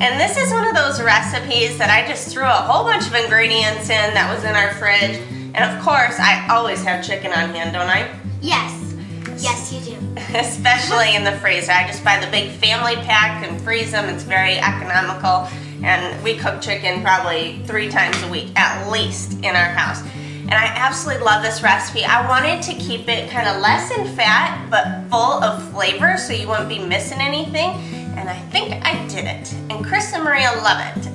And this is one of those recipes that I just threw a whole bunch of ingredients in that was in our fridge. And of course, I always have chicken on hand, don't I? Yes. Yes, you do. Especially in the freezer. I just buy the big family pack and freeze them. It's very economical. And we cook chicken probably 3 times a week, at least, in our house. And I absolutely love this recipe. I wanted to keep it kind of less in fat, but full of flavor, so you wouldn't be missing anything. And I think I did it. And Chris and Maria love it,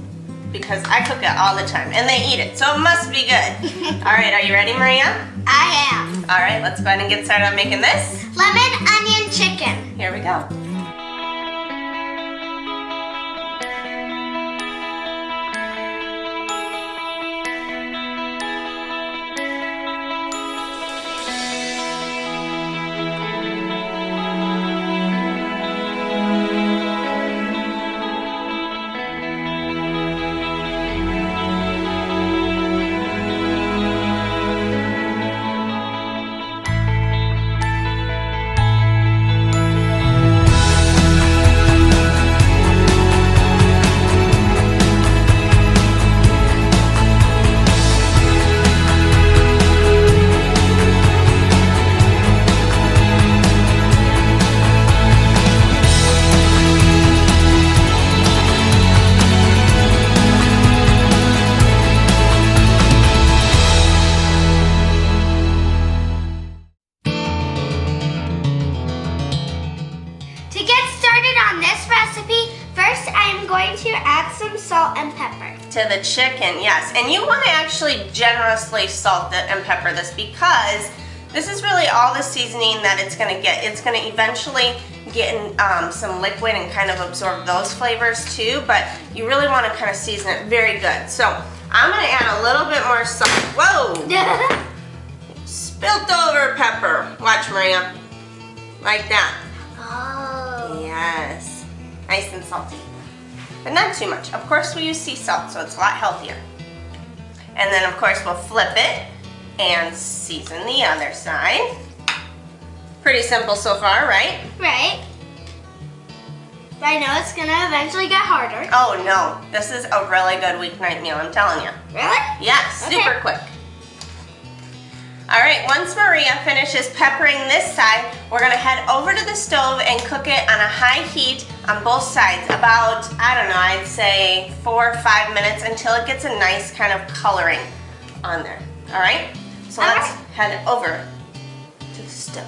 because I cook it all the time, and they eat it, so it must be good. All right, are you ready, Maria? I am. All right, let's go ahead and get started on making this. Lemon onion chicken. Here we go. Salt and pepper. To the chicken, yes. And you want to actually generously salt and pepper this, because this is really all the seasoning that it's going to get. It's going to eventually get in some liquid and kind of absorb those flavors too, but you really want to kind of season it very good. So I'm going to add a little bit more salt. Whoa! Spilt over pepper. Watch, Maria. Like that. Oh. Yes. Nice and salty. But not too much. Of course we use sea salt, so it's a lot healthier. And then of course we'll flip it and season the other side. Pretty simple so far, right? Right. But I know it's gonna eventually get harder. Oh no, this is a really good weeknight meal, I'm telling you. Really? Yes, Okay. super quick. All right, once Maria finishes peppering this side, we're gonna head over to the stove and cook it on a high heat on both sides, about, I don't know, I'd say 4 or 5 minutes, until it gets a nice kind of coloring on there. All right? So let's head over to the stove.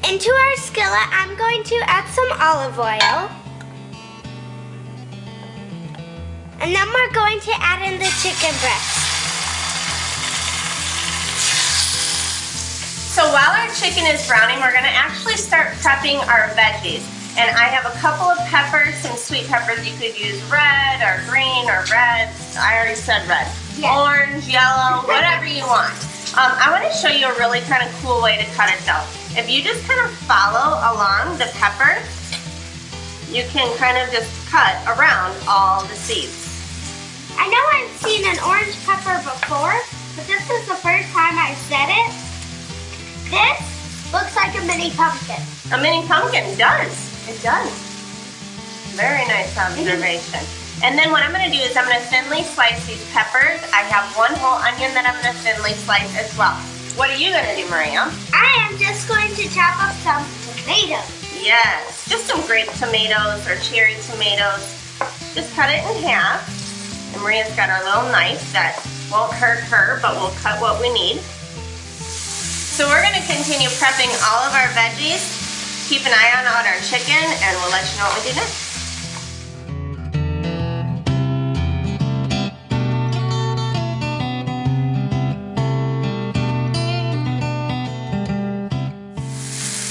Into our skillet, I'm going to add some olive oil. And then we're going to add in the chicken breast. So while our chicken is browning, we're gonna actually start prepping our veggies. And I have a couple of peppers, some sweet peppers. You could use red or green or red. I already said red. Yes. Orange, yellow, whatever you want. I want to show you a really kind of cool way to cut it though. If you just kind of follow along the pepper, you can kind of just cut around all the seeds. I know I've seen an orange pepper before, but this is the first time I've said it. This looks like a mini pumpkin. A mini pumpkin does. It does. Very nice observation. And then what I'm going to do is I'm going to thinly slice these peppers. I have 1 whole onion that I'm going to thinly slice as well. What are you going to do, Maria? I am just going to chop up some tomatoes. Yes, just some grape tomatoes or cherry tomatoes. Just cut it in half. And Maria's got our little knife that won't hurt her, but will cut what we need. So we're going to continue prepping all of our veggies. Keep an eye on our chicken, and we'll let you know what we do next.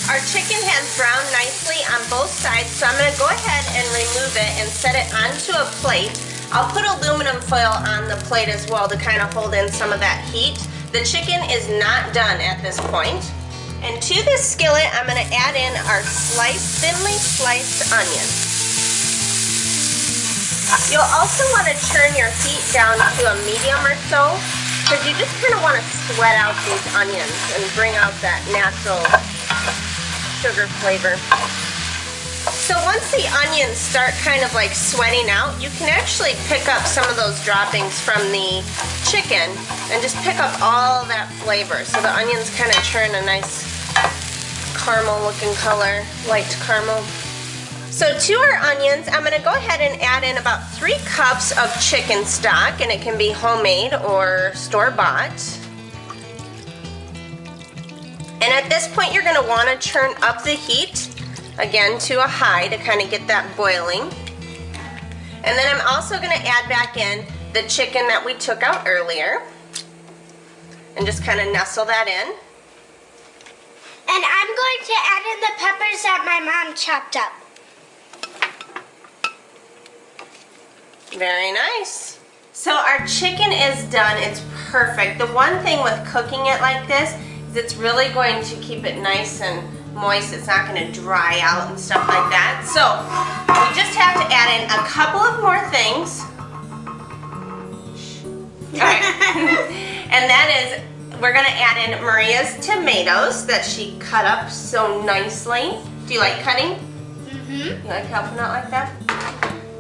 Our chicken has browned nicely on both sides, so I'm going to go ahead and remove it and set it onto a plate. I'll put aluminum foil on the plate as well to kind of hold in some of that heat. The chicken is not done at this point. And to this skillet, I'm going to add in our thinly sliced onion. You'll also want to turn your heat down to a medium or so, because you just kind of want to sweat out these onions and bring out that natural sugar flavor. So once the onions start kind of like sweating out, you can actually pick up some of those droppings from the chicken and just pick up all that flavor. So the onions kind of turn a nice caramel looking color, light caramel. So to our onions, I'm gonna go ahead and add in about 3 cups of chicken stock, and it can be homemade or store-bought. And at this point, you're gonna wanna turn up the heat, again to a high to kind of get that boiling. And then I'm also gonna add back in the chicken that we took out earlier and just kind of nestle that in. And I'm going to add in the peppers that my mom chopped up. Very nice. So our chicken is done. It's perfect. The one thing with cooking it like this is it's really going to keep it nice and moist. It's not going to dry out and stuff like that. So we just have to add in a couple of more things. All right. And that is, we're going to add in Maria's tomatoes that she cut up so nicely. Do you like cutting? Mm-hmm. You like helping out like that?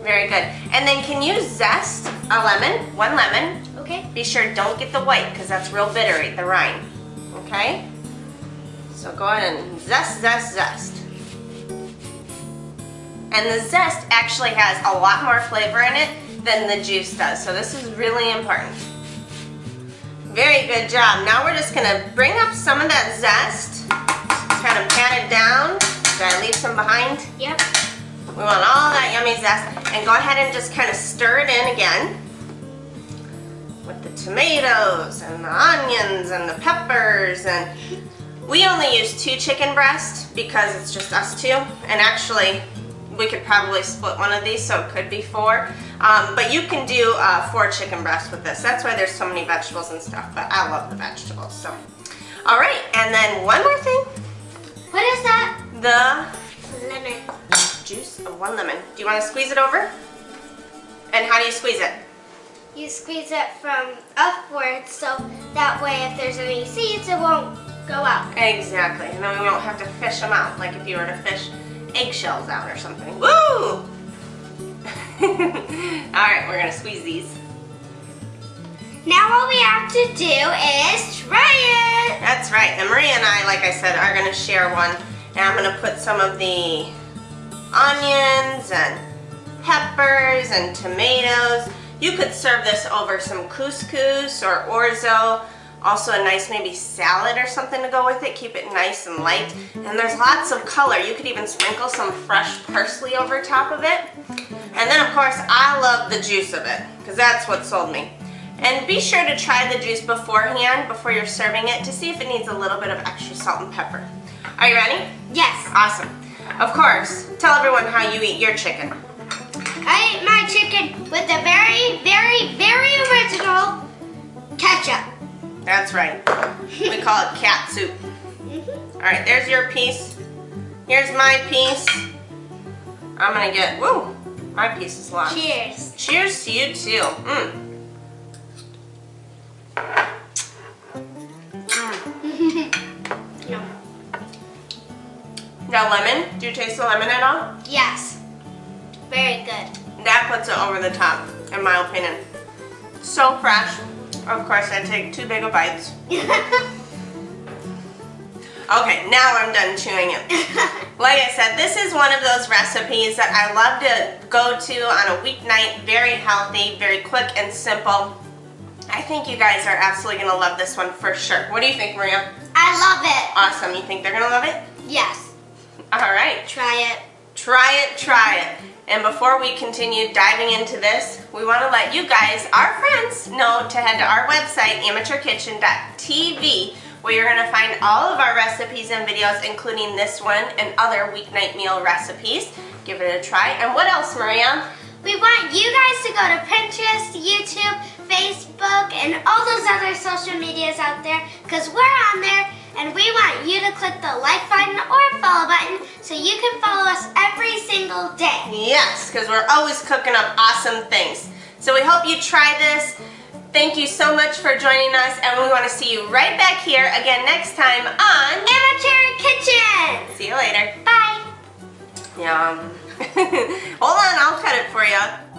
Very good. And then can you zest a lemon? 1 lemon. Okay. Be sure don't get the white because that's real bitter, the rind. Okay? So go ahead and zest, zest, zest. And the zest actually has a lot more flavor in it than the juice does. So this is really important. Very good job. Now we're just gonna bring up some of that zest. Kind of pat it down. Did I leave some behind? Yep. We want all that yummy zest, and go ahead and just kind of stir it in again with the tomatoes and the onions and the peppers. And we only use 2 chicken breasts because it's just us 2, and actually we could probably split one of these, so it could be 4. But you can do 4 chicken breasts with this. That's why there's so many vegetables and stuff, but I love the vegetables. So, all right, and then one more thing. What is that? The Lemon. juice of 1 lemon. Do you want to squeeze it over? And how do you squeeze it? You squeeze it from upwards so that way if there's any seeds it won't go out. Exactly, and then we won't have to fish them out like if you were to fish eggshells out or something. Woo! Alright, we're going to squeeze these. Now all we have to do is try it. That's right, and Maria and I, like I said, are going to share one. And I'm going to put some of the onions and peppers and tomatoes. You could serve this over some couscous or orzo. Also a nice maybe salad or something to go with it. Keep it nice and light. And there's lots of color. You could even sprinkle some fresh parsley over top of it. And then of course I love the juice of it because that's what sold me. And be sure to try the juice beforehand, before you're serving it, to see if it needs a little bit of extra salt and pepper. Are you ready? Yes. Awesome. Of course, tell everyone how you eat your chicken. I eat my chicken with a very, very, very original ketchup. That's right. We call it cat soup. All right, there's your piece. Here's my piece. I'm gonna get, woo, my piece is long. Cheers. Cheers to you too. No. Now lemon, do you taste the lemon at all? Yes. Very good. That puts it over the top, in my opinion. So fresh. Of course, I take 2 big of bites. Okay, now I'm done chewing it. Like I said, this is one of those recipes that I love to go to on a weeknight. Very healthy, very quick and simple. I think you guys are absolutely going to love this one for sure. What do you think, Maria? I love it. Awesome. You think they're going to love it? Yes. All right. Try it. Try it, try it. And before we continue diving into this, we want to let you guys, our friends, know to head to our website, amateurkitchen.tv, where you're going to find all of our recipes and videos, including this one and other weeknight meal recipes. Give it a try. And what else, Maria? We want you guys to go to Pinterest, YouTube, Facebook, and all those other social medias out there, because we're on there, and we want you to click the like button or follow button so you can follow us every single day. Yes, because we're always cooking up awesome things. So we hope you try this. Thank you so much for joining us, and we want to see you right back here again next time on Amateur Kitchen. See you later. Bye. Yum. Hold on, I'll cut it for you.